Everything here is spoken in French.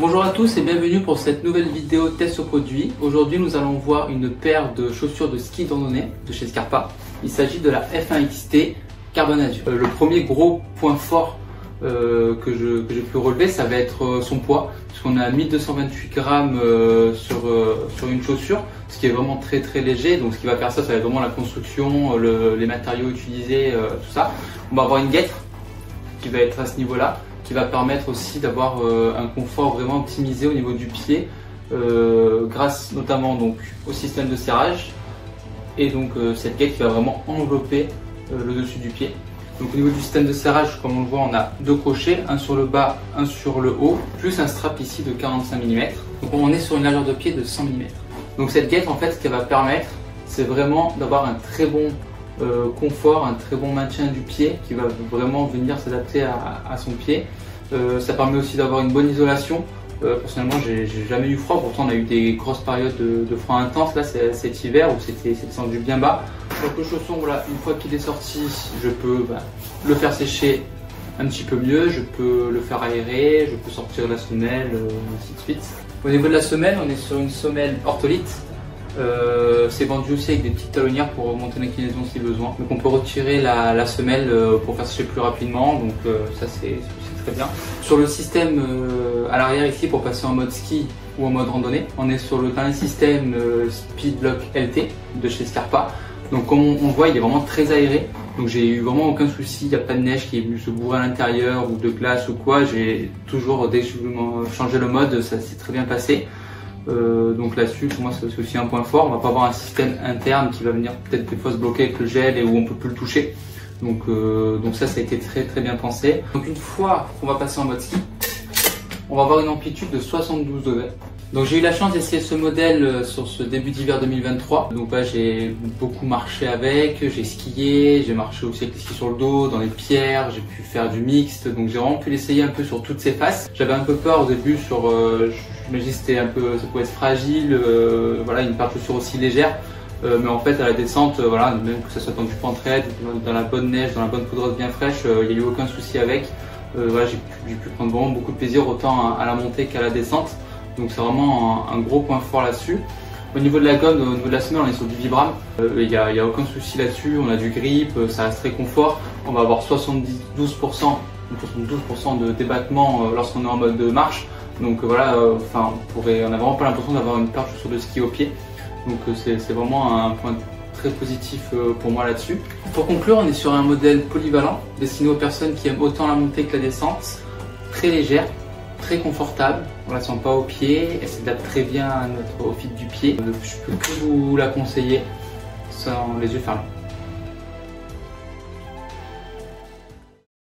Bonjour à tous et bienvenue pour cette nouvelle vidéo test au produit. Aujourd'hui nous allons voir une paire de chaussures de ski de randonnée de chez Scarpa. Il s'agit de la F1 XT Carbone Azur. Le premier gros point fort que j'ai pu relever, ça va être son poids, puisqu'on a 1228 grammes sur une chaussure, ce qui est vraiment très léger. Donc ce qui va faire ça va être vraiment la construction, les matériaux utilisés, tout ça. On va avoir une guêtre qui va être à ce niveau-là, qui va permettre aussi d'avoir un confort vraiment optimisé au niveau du pied, grâce notamment donc au système de serrage et donc cette guette qui va vraiment envelopper le dessus du pied. Donc au niveau du système de serrage, comme on le voit, on a deux crochets, un sur le bas, un sur le haut, plus un strap ici de 45 mm. Donc on est sur une largeur de pied de 100 mm. Donc cette guette, en fait, ce qu'elle va permettre, c'est vraiment d'avoir un très bon confort, un très bon maintien du pied qui va vraiment venir s'adapter à son pied. Ça permet aussi d'avoir une bonne isolation. Personnellement, j'ai jamais eu froid, pourtant on a eu des grosses périodes de froid intense là cet hiver où c'est descendu bien bas. Donc le chausson, voilà, une fois qu'il est sorti, je peux le faire sécher un petit peu mieux, je peux le faire aérer, je peux sortir la semelle, ainsi de suite. Au niveau de la semelle, on est sur une semelle ortholite. C'est vendu aussi avec des petites talonnières pour remonter l'inclinaison si besoin. Donc on peut retirer la semelle pour faire sécher plus rapidement, donc ça c'est très bien. Sur le système à l'arrière ici, pour passer en mode ski ou en mode randonnée, on est sur le dernier système Speedlock LT de chez Scarpa. Donc comme on voit, il est vraiment très aéré, donc j'ai eu vraiment aucun souci, il n'y a pas de neige qui est venue se bourrer à l'intérieur ou de glace ou quoi. J'ai toujours, dès que je voulais changer le mode, ça s'est très bien passé. Donc là-dessus, pour moi, c'est aussi un point fort. On va pas avoir un système interne qui va venir peut-être des fois se bloquer avec le gel et où on peut plus le toucher. Donc ça a été très bien pensé. Donc une fois qu'on va passer en mode ski, on va avoir une amplitude de 72 degrés. Donc j'ai eu la chance d'essayer ce modèle sur ce début d'hiver 2023. Donc là j'ai beaucoup marché avec, j'ai skié, j'ai marché aussi avec les skis sur le dos, dans les pierres, j'ai pu faire du mixte. Donc j'ai vraiment pu l'essayer un peu sur toutes ses faces. J'avais un peu peur au début sur, je me disais c'était un peu, ça pouvait être fragile, voilà, une paire de chaussures aussi légère. Mais en fait à la descente, voilà, même que ça soit dans du pentraide, dans la bonne neige, dans la bonne poudreuse bien fraîche, il n'y a eu aucun souci avec. Voilà, j'ai pu prendre vraiment beaucoup de plaisir autant à la montée qu'à la descente. Donc c'est vraiment un gros point fort là-dessus. Au niveau de la gomme, au niveau de la semelle, on est sur du Vibram. Il n'y a aucun souci là-dessus. On a du grip, ça reste très confort. On va avoir 72% de débattement lorsqu'on est en mode de marche. Donc voilà, on n'a vraiment pas l'impression d'avoir une paire de chaussures de ski au pied. Donc c'est vraiment un point très positif pour moi là-dessus. Pour conclure, on est sur un modèle polyvalent destiné aux personnes qui aiment autant la montée que la descente, très légère, très confortable, on la sent pas au pied, elle s'adapte très bien au fit du pied. Je peux que vous la conseiller sans les yeux fermés.